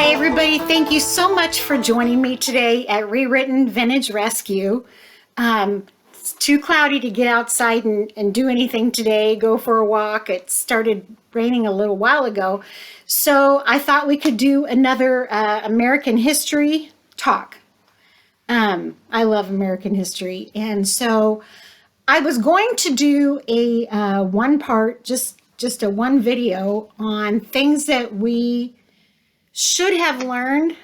Hi, everybody. Thank you so much for joining me today at Re-Written Vintage Rescue. It's too cloudy to get outside and do anything today, go for a walk. It started raining a little while ago. So I thought we could do another American history talk. I love American history. And so I was going to do a one part, just a one video on things that we should have learned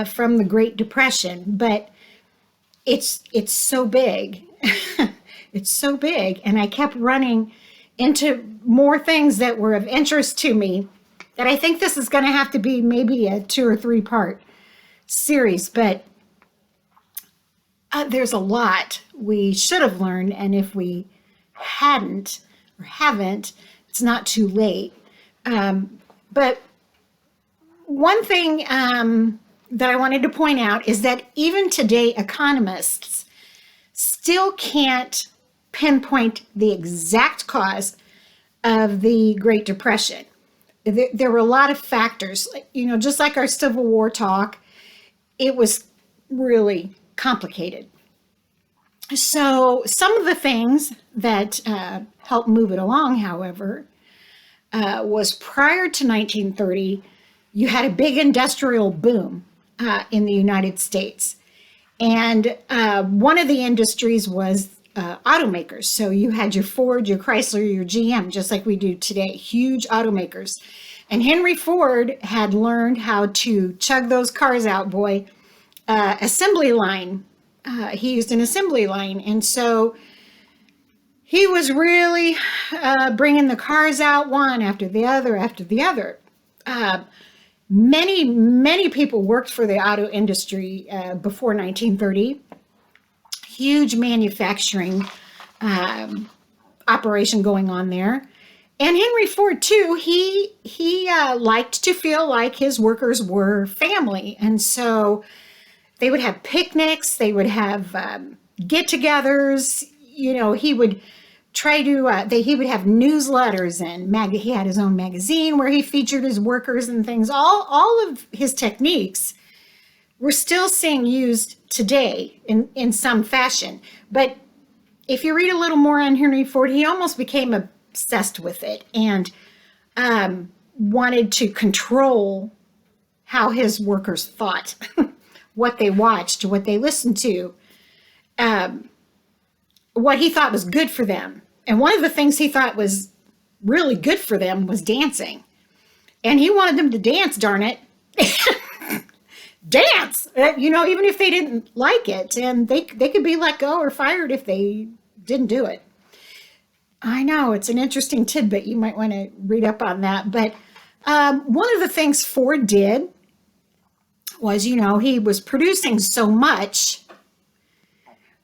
from the Great Depression, but it's so big. It's so big, and I kept running into more things that were of interest to me that I think this is going to have to be maybe a 2 or 3 part series, but there's a lot we should have learned, and if we hadn't or haven't, it's not too late. But one thing that I wanted to point out is that even today, economists still can't pinpoint the exact cause of the Great Depression. There were a lot of factors, just like our Civil War talk, it was really complicated. So some of the things that helped move it along, however, was prior to 1930, you had a big industrial boom in the United States. And one of the industries was automakers. So you had your Ford, your Chrysler, your GM, just like we do today, huge automakers. And Henry Ford had learned how to chug those cars out, boy. Assembly line. He used an assembly line. And so he was really bringing the cars out one after the other after the other. Many people worked for the auto industry before 1930. Huge manufacturing operation going on there. And Henry Ford, too, he liked to feel like his workers were family. And so they would have picnics, they would have get-togethers. He would try to, he would have newsletters, and he had his own magazine where he featured his workers and things. All of his techniques were still being used today in some fashion. But if you read a little more on Henry Ford, he almost became obsessed with it and wanted to control how his workers thought, what they watched, what they listened to, what he thought was good for them. And one of the things he thought was really good for them was dancing. And he wanted them to dance, darn it. Dance! Even if they didn't like it. And they could be let go or fired if they didn't do it. I know, it's an interesting tidbit. You might want to read up on that. But one of the things Ford did was, he was producing so much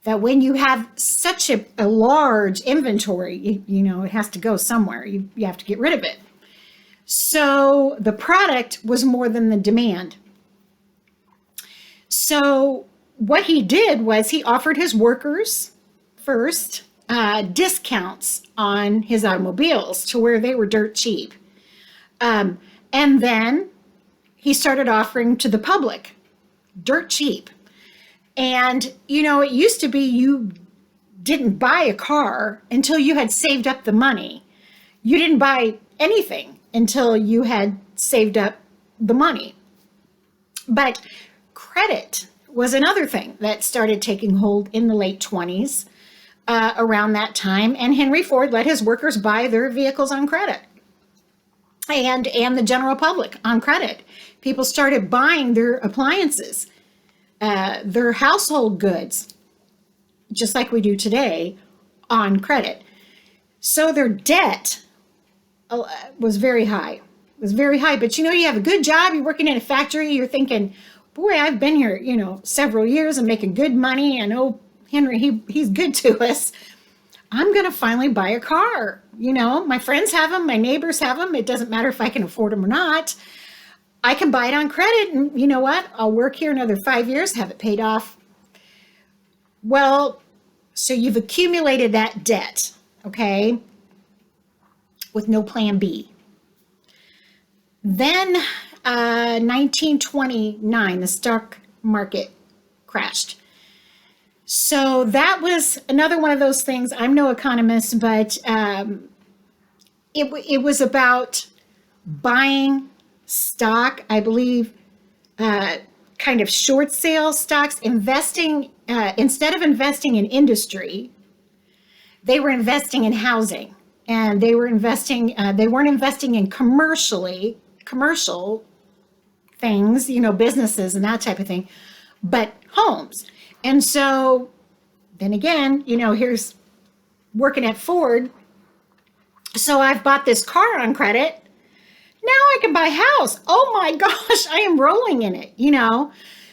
that when you have such a large inventory, it has to go somewhere. You have to get rid of it. So the product was more than the demand. So what he did was he offered his workers first discounts on his automobiles to where they were dirt cheap. And then he started offering to the public dirt cheap. And, it used to be you didn't buy a car until you had saved up the money. You didn't buy anything until you had saved up the money. But credit was another thing that started taking hold in the late 20s around that time. And Henry Ford let his workers buy their vehicles on credit. And the general public on credit. People started buying their appliances, their household goods, just like we do today, on credit. So their debt was very high. It was very high. But you have a good job, you're working in a factory, you're thinking, boy, I've been here, several years and making good money. I know Henry, he's good to us. I'm going to finally buy a car. My friends have them, my neighbors have them. It doesn't matter if I can afford them or not. I can buy it on credit, and you know what? I'll work here another 5 years, have it paid off. Well, so you've accumulated that debt, okay, with no plan B. Then 1929, the stock market crashed. So that was another one of those things. I'm no economist, but it was about buying stock, I believe, kind of short sale stocks, investing, instead of investing in industry, they were investing in housing, and they weren't investing in commercial things, businesses and that type of thing, but homes. And so then again, here's working at Ford. So I've bought this car on credit. Now I can buy a house. Oh my gosh, I am rolling in it,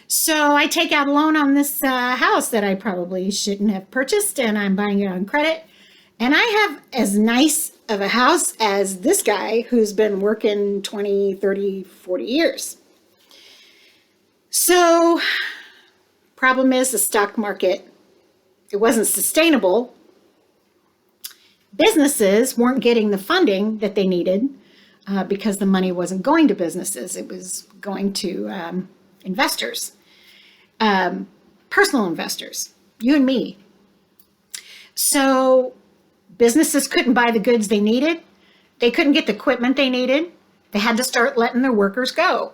So I take out a loan on this house that I probably shouldn't have purchased, and I'm buying it on credit. And I have as nice of a house as this guy who's been working 20, 30, 40 years. So problem is the stock market, it wasn't sustainable. Businesses weren't getting the funding that they needed because the money wasn't going to businesses. It was going to investors, personal investors, you and me. So businesses couldn't buy the goods they needed. They couldn't get the equipment they needed. They had to start letting their workers go.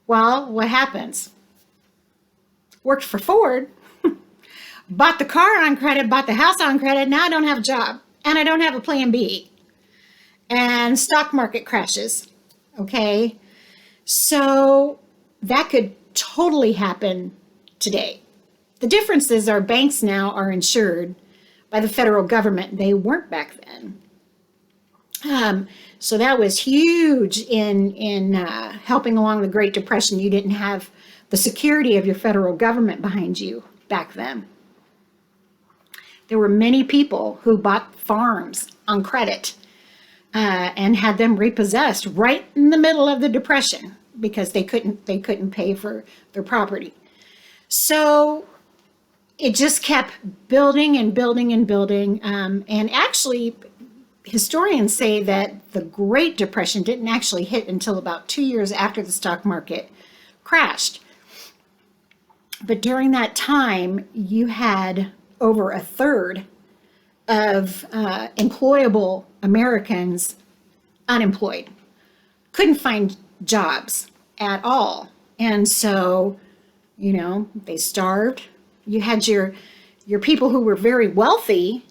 Well, what happens? Worked for Ford, bought the car on credit, bought the house on credit. Now I don't have a job, and I don't have a plan B. And stock market crashes. Okay. So that could totally happen today. The difference is our banks now are insured by the federal government. They weren't back then. So that was huge in helping along the Great Depression. You didn't have the security of your federal government behind you back then. There were many people who bought farms on credit and had them repossessed right in the middle of the Depression because they couldn't pay for their property. So it just kept building and building and building. And actually, historians say that the Great Depression didn't actually hit until about 2 years after the stock market crashed. But during that time, you had over a third of employable Americans unemployed, couldn't find jobs at all. And so, they starved. You had your people who were very wealthy,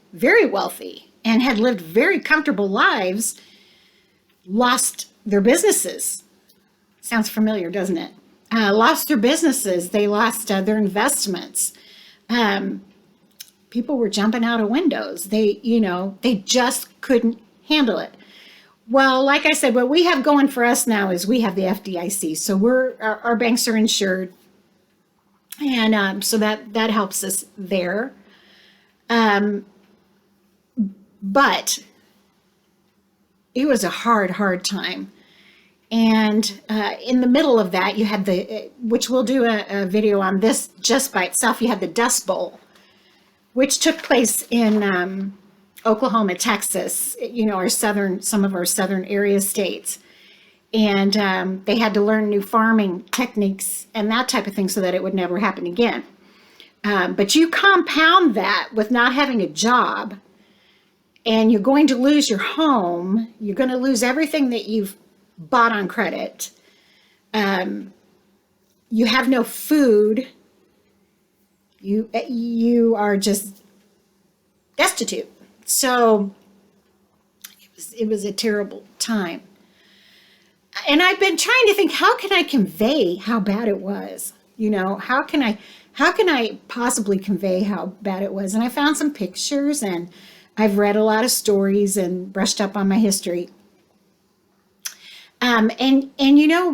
and had lived very comfortable lives, lost their businesses. Sounds familiar, doesn't it? Lost their businesses. They lost their investments. People were jumping out of windows. They just couldn't handle it. Well, like I said, what we have going for us now is we have the FDIC. So our banks are insured. And so that helps us there. But it was a hard time. And in the middle of that, you had which we'll do a video on this just by itself, you had the Dust Bowl, which took place in Oklahoma, Texas, some of our southern area states. And they had to learn new farming techniques and that type of thing so that it would never happen again. But you compound that with not having a job, and you're going to lose your home. You're going to lose everything that you've bought on credit. You have no food. You are just destitute. So it was a terrible time. And I've been trying to think, how can I convey how bad it was? How can I possibly convey how bad it was? And I found some pictures, and I've read a lot of stories and brushed up on my history. And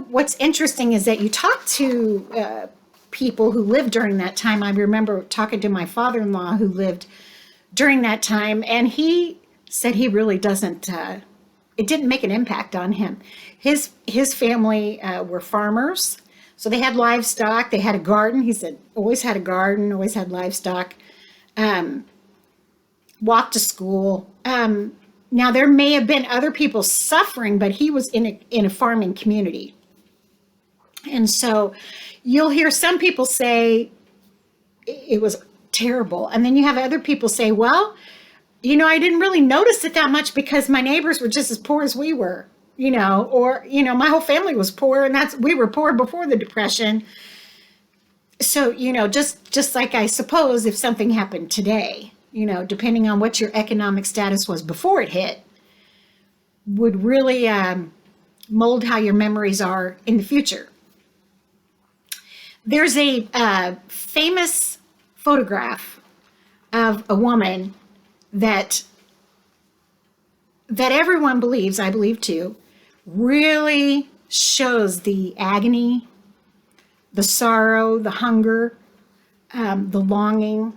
what's interesting is that you talk to people who lived during that time. I remember talking to my father-in-law who lived during that time, and he said he really doesn't, it didn't make an impact on him. His family were farmers, so they had livestock, they had a garden. He said, always had a garden, always had livestock, walked to school. Now there may have been other people suffering, but he was in a farming community. And so you'll hear some people say it was terrible. And then you have other people say, well, I didn't really notice it that much because my neighbors were just as poor as we were, or, my whole family was poor, and we were poor before the Depression. So, just like I suppose if something happened today, depending on what your economic status was before it hit, would really mold how your memories are in the future. There's a famous photograph of a woman that everyone believes, I believe too, really shows the agony, the sorrow, the hunger, the longing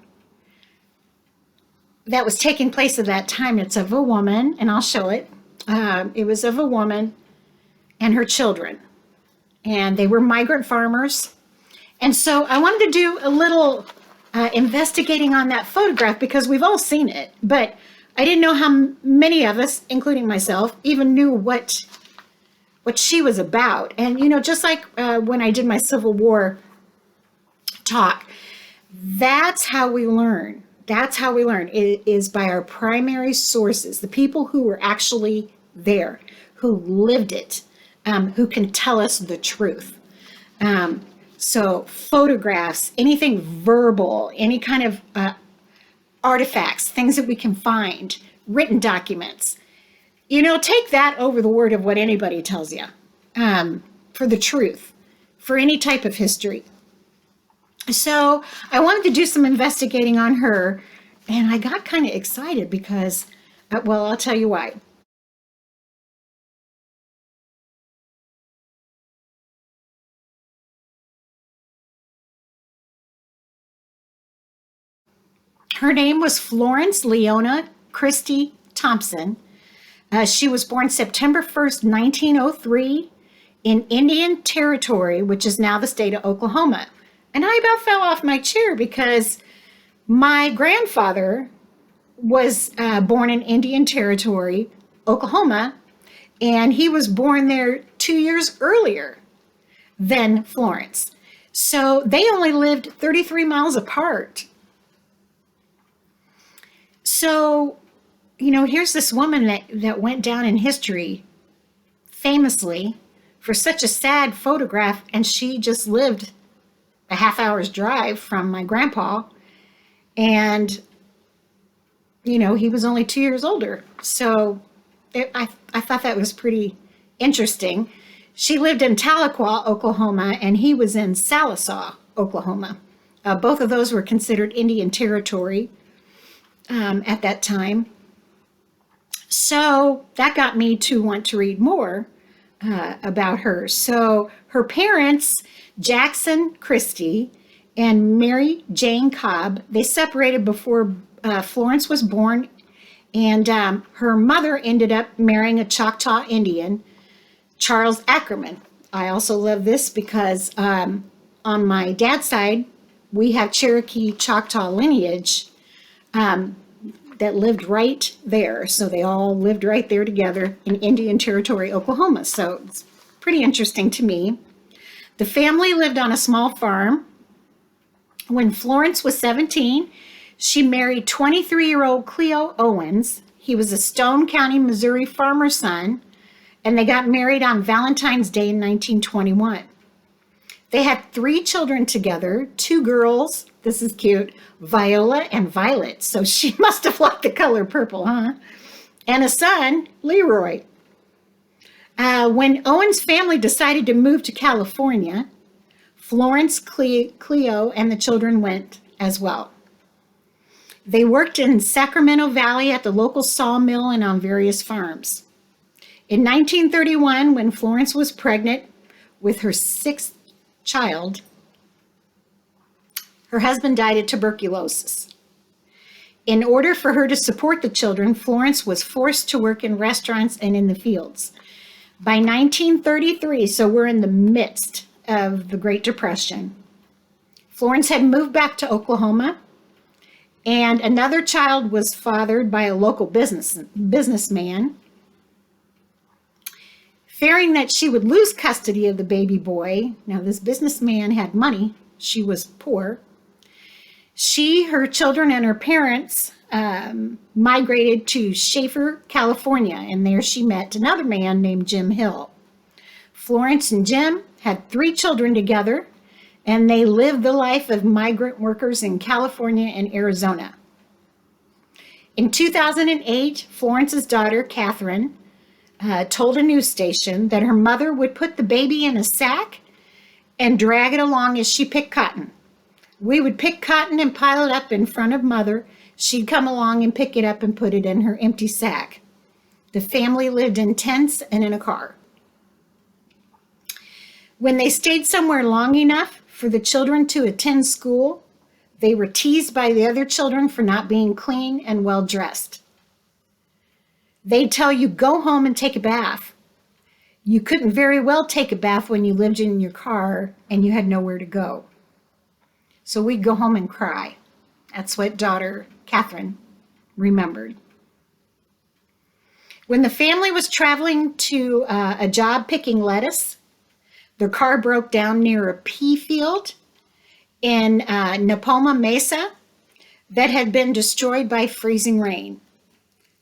that was taking place at that time. It's of a woman, and I'll show it. It was of a woman and her children, and they were migrant farmers. And so I wanted to do a little investigating on that photograph because we've all seen it, but I didn't know how many of us, including myself, even knew what she was about. And, just like when I did my Civil War talk, that's how we learn. That's how we learn. It is by our primary sources, the people who were actually there, who lived it, who can tell us the truth. So photographs, anything verbal, any kind of artifacts, things that we can find, written documents, take that over the word of what anybody tells you, for the truth, for any type of history. So I wanted to do some investigating on her, and I got kind of excited because, well, I'll tell you why. Her name was Florence Leona Christie Thompson. She was born September 1st, 1903 in Indian Territory, which is now the state of Oklahoma. And I about fell off my chair because my grandfather was born in Indian Territory, Oklahoma, and he was born there 2 years earlier than Florence. So they only lived 33 miles apart. So, here's this woman that went down in history famously for such a sad photograph, and she just lived a half hour's drive from my grandpa, and, he was only 2 years older. So I thought that was pretty interesting. She lived in Tahlequah, Oklahoma, and he was in Sallisaw, Oklahoma. Both of those were considered Indian Territory at that time. So that got me to want to read more about her. So her parents, Jackson Christie and Mary Jane Cobb, they separated before Florence was born, and her mother ended up marrying a Choctaw Indian, Charles Ackerman. I also love this because on my dad's side, we have Cherokee Choctaw lineage that lived right there. So they all lived right there together in Indian Territory, Oklahoma. So it's pretty interesting to me. The family lived on a small farm. When Florence was 17, she married 23-year-old Cleo Owens. He was a Stone County, Missouri farmer's son, and they got married on Valentine's Day in 1921. They had 3 children together, 2 girls, this is cute, Viola and Violet. So she must have liked the color purple, huh? And a son, Leroy. When Owen's family decided to move to California, Florence, Cleo, and the children went as well. They worked in Sacramento Valley at the local sawmill and on various farms. In 1931, when Florence was pregnant with her 6th child, her husband died of tuberculosis. In order for her to support the children, Florence was forced to work in restaurants and in the fields. By 1933, so we're in the midst of the Great Depression, Florence had moved back to Oklahoma, and another child was fathered by a local businessman. Fearing that she would lose custody of the baby boy, now this businessman had money, she was poor, she, her children, and her parents migrated to Schaefer, California, and there she met another man named Jim Hill. Florence and Jim had 3 children together, and they lived the life of migrant workers in California and Arizona. In 2008, Florence's daughter, Catherine, told a news station that her mother would put the baby in a sack and drag it along as she picked cotton. We would pick cotton and pile it up in front of Mother. She'd come along and pick it up and put it in her empty sack. The family lived in tents and in a car. When they stayed somewhere long enough for the children to attend school, they were teased by the other children for not being clean and well dressed. They'd tell you, go home and take a bath. You couldn't very well take a bath when you lived in your car and you had nowhere to go. So we'd go home and cry. That's what daughter Catherine remembered. When the family was traveling to a job picking lettuce, their car broke down near a pea field in Napoma Mesa that had been destroyed by freezing rain.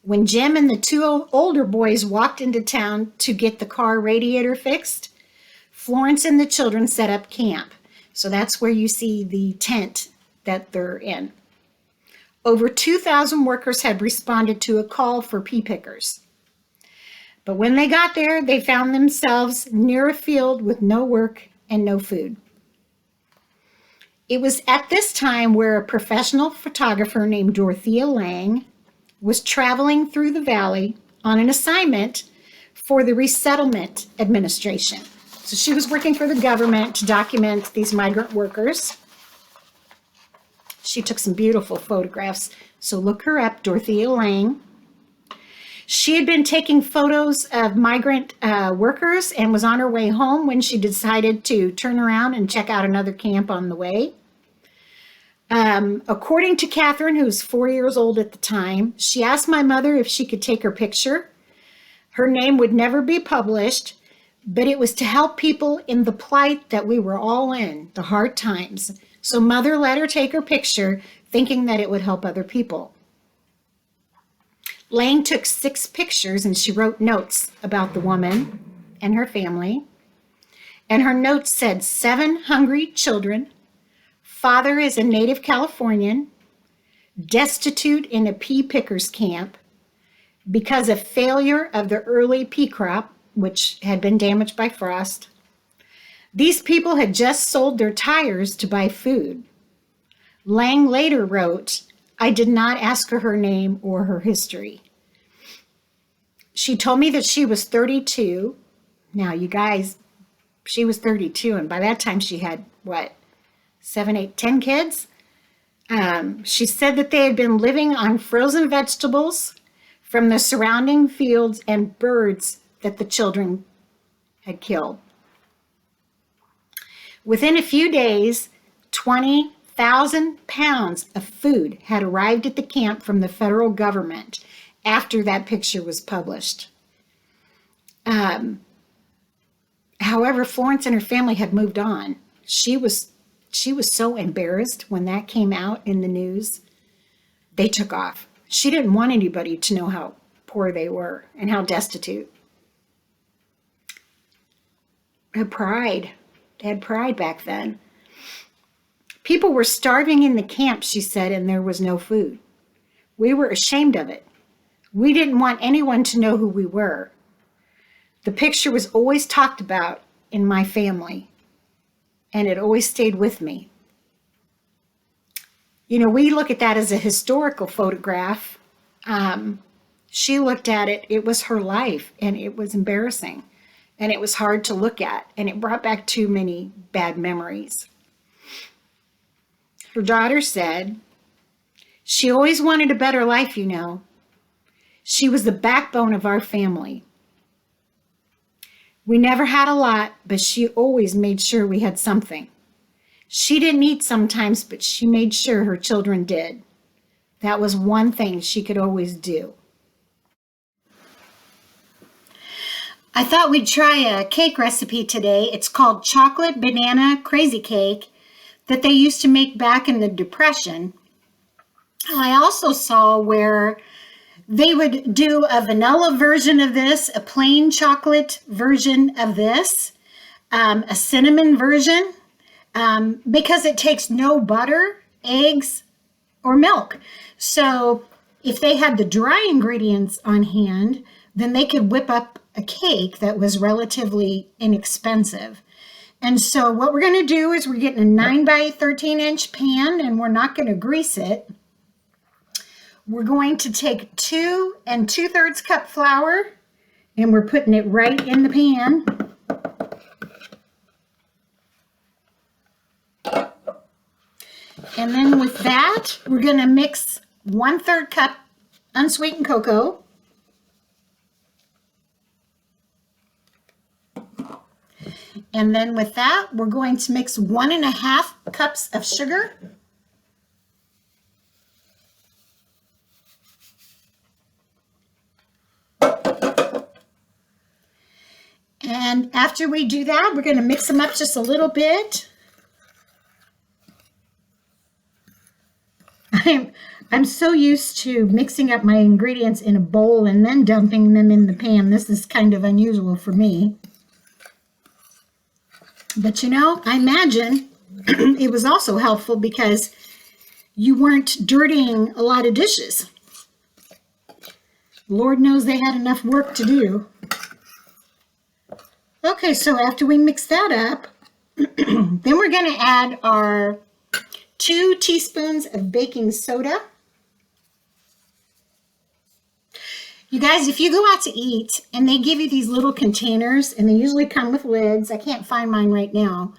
When Jim and the 2 older boys walked into town to get the car radiator fixed, Florence and the children set up camp. So that's where you see the tent that they're in. Over 2,000 workers had responded to a call for pea pickers. But when they got there, they found themselves near a field with no work and no food. It was at this time where a professional photographer named Dorothea Lange was traveling through the valley on an assignment for the Resettlement Administration. So she was working for the government to document these migrant workers. She took some beautiful photographs, so look her up, Dorothea Lange. She had been taking photos of migrant workers and was on her way home when she decided to turn around and check out another camp on the way. According to Catherine, who was 4 years old at the time, she asked my mother if she could take her picture. Her name would never be published, but it was to help people in the plight that we were all in, the hard times. So Mother let her take her picture, thinking that it would help other people. Lange took 6 pictures and she wrote notes about the woman and her family. And her notes said, 7 hungry children, father is a native Californian, destitute in a pea pickers camp because of failure of the early pea crop, which had been damaged by frost. These people had just sold their tires to buy food. Lange later wrote, I did not ask her name or her history. She told me that she was 32. Now, you guys, she was 32, and by that time she had, 7, 8, 10 kids? She said that they had been living on frozen vegetables from the surrounding fields and birds that the children had killed. Within a few days, 20,000 pounds of food had arrived at the camp from the federal government after that picture was published. However, Florence and her family had moved on. She was so embarrassed when that came out in the news. They took off. She didn't want anybody to know how poor they were and how destitute. Her pride. They had pride back then. People were starving in the camp, she said, and there was no food. We were ashamed of it. We didn't want anyone to know who we were. The picture was always talked about in my family, and it always stayed with me. You know, we look at that as a historical photograph. She looked at it, it was her life, and it was embarrassing. And it was hard to look at, and it brought back too many bad memories. Her daughter said, she always wanted a better life, you know. She was the backbone of our family. We never had a lot, but she always made sure we had something. She didn't eat sometimes, but she made sure her children did. That was one thing she could always do. I thought we'd try a cake recipe today. It's called Chocolate Banana Crazy Cake that they used to make back in the Depression. I also saw where they would do a vanilla version of this, a plain chocolate version of this, a cinnamon version, because it takes no butter, eggs, or milk. So if they had the dry ingredients on hand, then they could whip up a cake that was relatively inexpensive. And so what we're going to do is we're getting a 9 by 13 inch pan, and we're not going to grease it. We're going to take 2 2/3 cup flour, and we're putting it right in the pan. And then with that, we're going to mix 1/3 cup unsweetened cocoa. And then with that, we're going to mix 1½ cups of sugar. And after we do that, we're going to mix them up just a little bit. I'm so used to mixing up my ingredients in a bowl and then dumping them in the pan. This is kind of unusual for me. But you know, I imagine it was also helpful because you weren't dirtying a lot of dishes. Lord knows they had enough work to do. Okay, so after we mix that up, then we're going to add our 2 teaspoons of baking soda. You guys, if you go out to eat and they give you these little containers, and they usually come with lids, I can't find mine right now,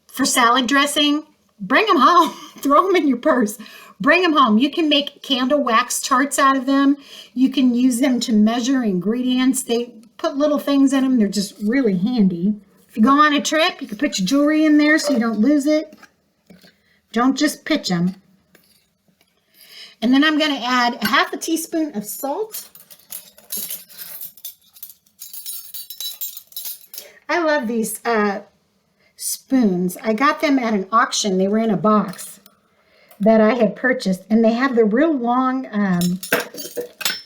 for salad dressing, bring them home. Throw them in your purse. Bring them home. You can make candle wax charts out of them. You can use them to measure ingredients. They put little things in them. They're just really handy. If you go on a trip, you can put your jewelry in there so you don't lose it. Don't just pitch them. And then I'm going to add 1/2 teaspoon of salt. I love these spoons. I got them at an auction. They were in a box that I had purchased, and they have the real long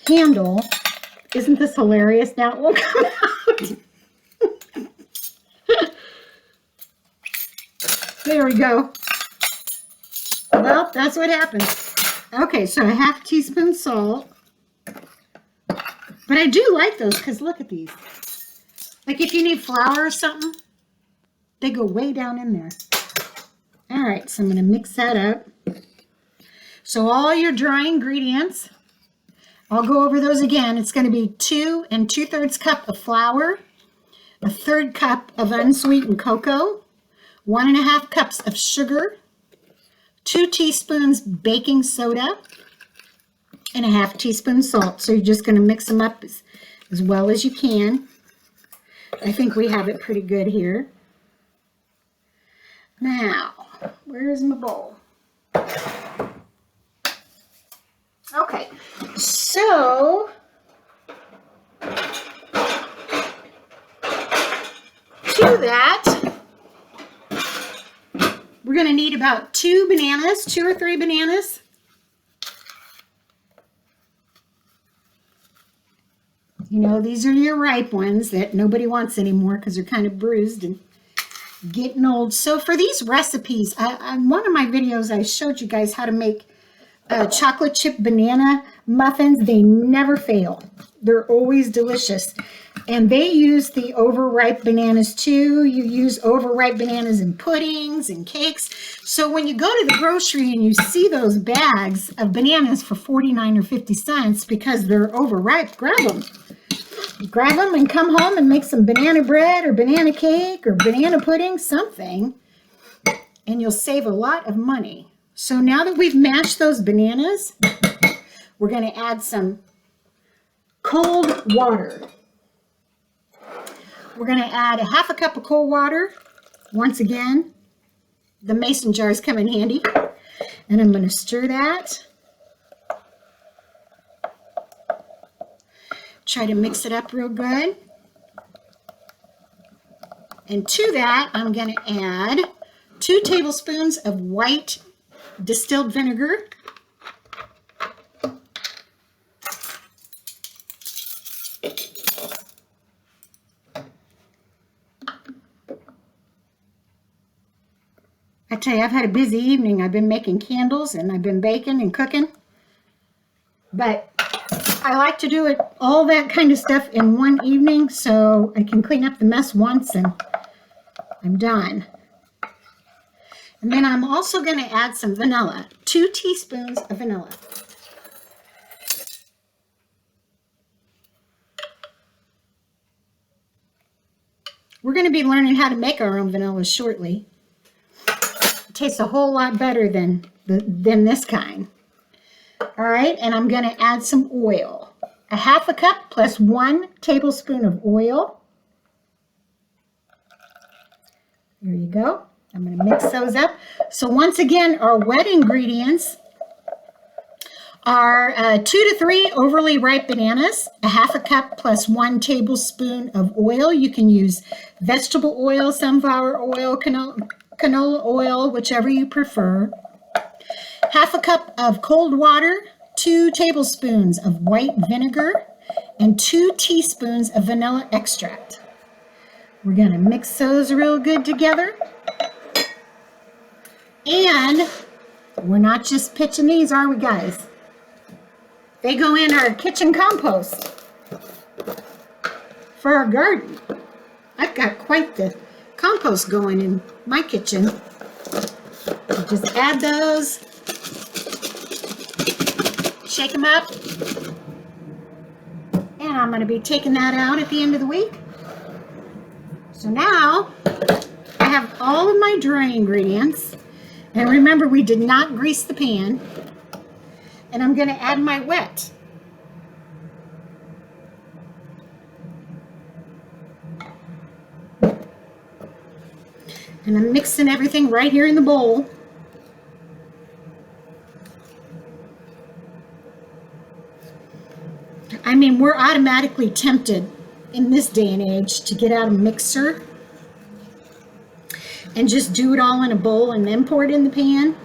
handle. Isn't this hilarious? Now it won't come out. There we go. Well, that's what happens. Okay, so 1/2 teaspoon salt. But I do like those because look at these. Like if you need flour or something, they go way down in there. All right, so I'm going to mix that up. So all your dry ingredients, I'll go over those again. It's going to be 2 2/3 cup of flour, 1/3 cup of unsweetened cocoa, 1½ cups of sugar, 2 teaspoons baking soda, and 1/2 teaspoon salt. So you're just going to mix them up as well as you can. I think we have it pretty good here. Now, where's my bowl? Okay, so to that, we're going to need about 2 bananas, 2 or 3 bananas. You know, these are your ripe ones that nobody wants anymore because they're kind of bruised and getting old. So for these recipes, on one of my videos, I showed you guys how to make chocolate chip banana muffins. They never fail. They're always delicious. And they use the overripe bananas too. You use overripe bananas in puddings and cakes. So when you go to the grocery and you see those bags of bananas for 49 or 50 cents because they're overripe, grab them. Grab them and come home and make some banana bread or banana cake or banana pudding, something. And you'll save a lot of money. So now that we've mashed those bananas, we're going to add some cold water. We're going to add 1/2 cup of cold water. Once again, the mason jars come in handy. And I'm going to stir that. Try to mix it up real good. And to that, I'm going to add 2 tablespoons of white distilled vinegar. I tell you, I've had a busy evening. I've been making candles and I've been baking and cooking. But I like to do it, all that kind of stuff in one evening so I can clean up the mess once and I'm done. And then I'm also going to add some vanilla, 2 teaspoons of vanilla. We're going to be learning how to make our own vanilla shortly. It tastes a whole lot better than this kind. All right, and I'm going to add some oil. 1/2 cup plus 1 tablespoon of oil. There you go. I'm going to mix those up. So once again, our wet ingredients are 2 to 3 overly ripe bananas, 1/2 cup plus 1 tablespoon of oil. You can use vegetable oil, sunflower oil, canola oil, whichever you prefer. 1/2 cup of cold water, 2 tablespoons of white vinegar, and 2 teaspoons of vanilla extract. We're going to mix those real good together. And we're not just pitching these, are we, guys? They go in our kitchen compost for our garden. I've got quite the compost going in my kitchen. So just add those, shake them up, and I'm going to be taking that out at the end of the week. So now I have all of my dry ingredients. And remember, we did not grease the pan. And I'm going to add my wet. And I'm mixing everything right here in the bowl. I mean, we're automatically tempted in this day and age to get out a mixer and just do it all in a bowl and then pour it in the pan.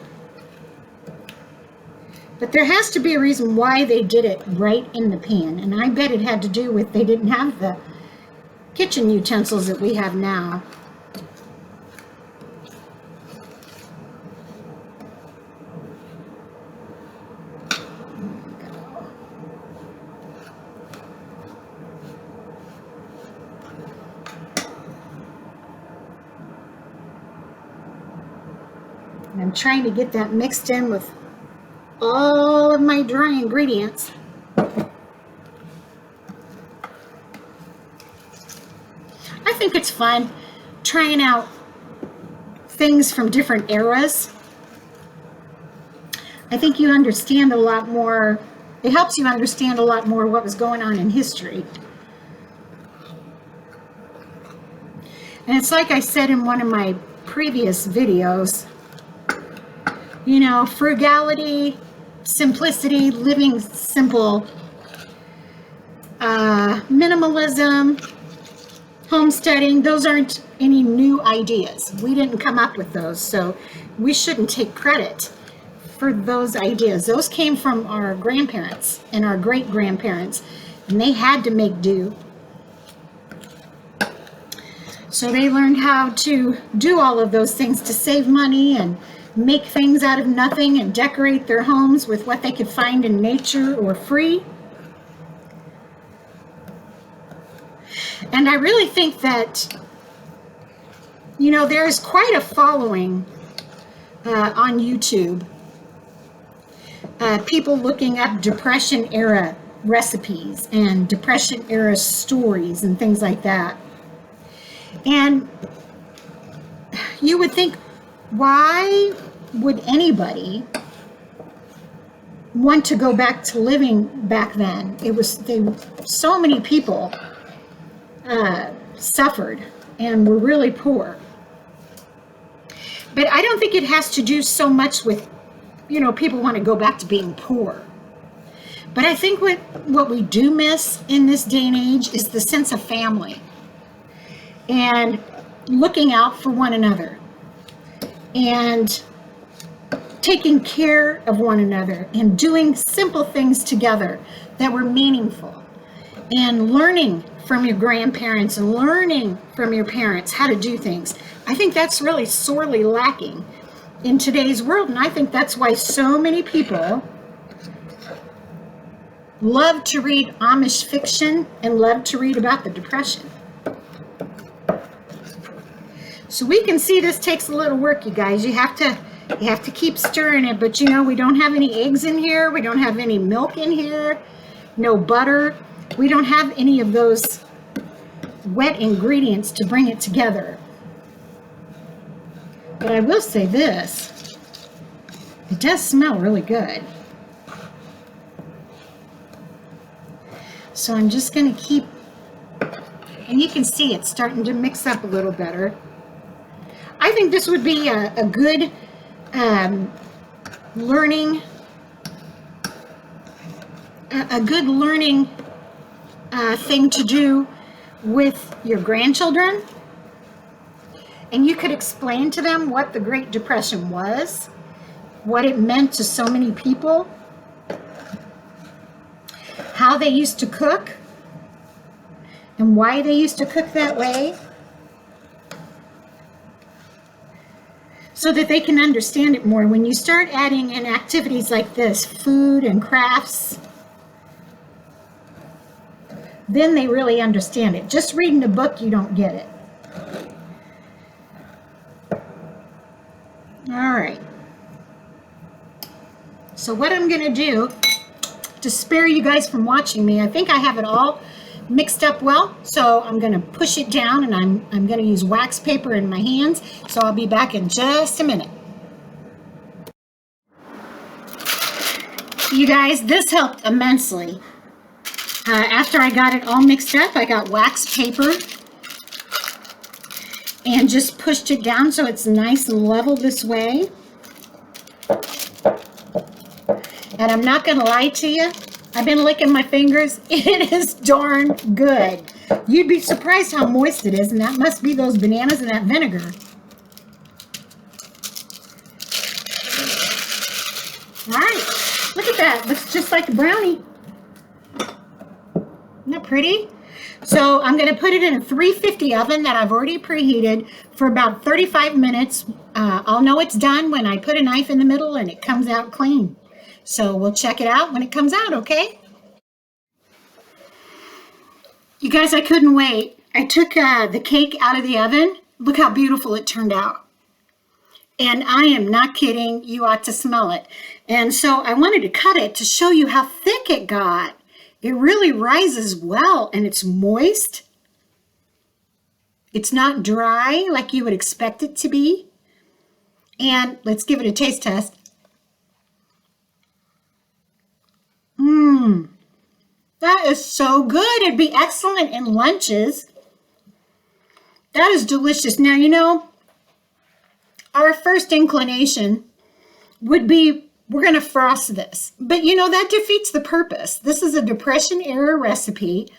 But there has to be a reason why they did it right in the pan. And I bet it had to do with they didn't have the kitchen utensils that we have now. And I'm trying to get that mixed in with all of my dry ingredients. I think it's fun trying out things from different eras. I think you understand a lot more. It helps you understand a lot more what was going on in history. And it's like I said in one of my previous videos, you know, frugality, simplicity, living simple, minimalism, homesteading, those aren't any new ideas. We didn't come up with those, so we shouldn't take credit for those ideas. Those came from our grandparents and our great-grandparents, and they had to make do. So they learned how to do all of those things to save money and make things out of nothing and decorate their homes with what they could find in nature or free. And I really think that, you know, there's quite a following on YouTube. People looking up Depression era recipes and Depression era stories and things like that. And you would think, why would anybody want to go back to living back then? So many people suffered and were really poor. But I don't think it has to do so much with, you know, people want to go back to being poor. But I think what we do miss in this day and age is the sense of family. And looking out for one another and taking care of one another and doing simple things together that were meaningful, and learning from your grandparents and learning from your parents how to do things. I think that's really sorely lacking in today's world, and I think that's why so many people love to read Amish fiction and love to read about the Depression. So we can see this takes a little work, you guys. You have to keep stirring it, but you know, we don't have any eggs in here, we don't have any milk in here, no butter. We don't have any of those wet ingredients to bring it together. But I will say this, it does smell really good. So I'm just going to keep, and you can see it's starting to mix up a little better. I think this would be a good learning thing to do with your grandchildren, and you could explain to them what the Great Depression was, what it meant to so many people, how they used to cook, and why they used to cook that way, so that they can understand it more. When you start adding in activities like this, food and crafts, then they really understand it. Just reading a book, you don't get it. All right. So what I'm going to do to spare you guys from watching me, I think I have it all mixed up well. So I'm going to push it down, and I'm going to use wax paper in my hands. So I'll be back in just a minute. You guys, this helped immensely. After I got it all mixed up, I got wax paper and just pushed it down so it's nice and level this way. And I'm not going to lie to you, I've been licking my fingers. It is darn good. You'd be surprised how moist it is, and that must be those bananas and that vinegar. All right, look at that. Looks just like a brownie. Isn't that pretty? So I'm going to put it in a 350 oven that I've already preheated for about 35 minutes. I'll know it's done when I put a knife in the middle and it comes out clean. So we'll check it out when it comes out, okay? You guys, I couldn't wait. I took the cake out of the oven. Look how beautiful it turned out. And I am not kidding. You ought to smell it. And so I wanted to cut it to show you how thick it got. It really rises well, and it's moist. It's not dry like you would expect it to be. And let's give it a taste test. That is so good. It'd be excellent in lunches. That is delicious. Now, you know, our first inclination would be, we're going to frost this. But, you know, that defeats the purpose. This is a Depression era recipe.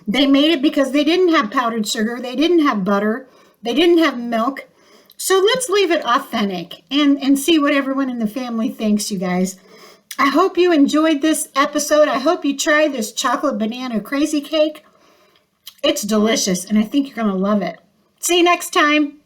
They made it because they didn't have powdered sugar. They didn't have butter. They didn't have milk. So let's leave it authentic and see what everyone in the family thinks, you guys. I hope you enjoyed this episode. I hope you try this chocolate banana crazy cake. It's delicious, and I think you're going to love it. See you next time.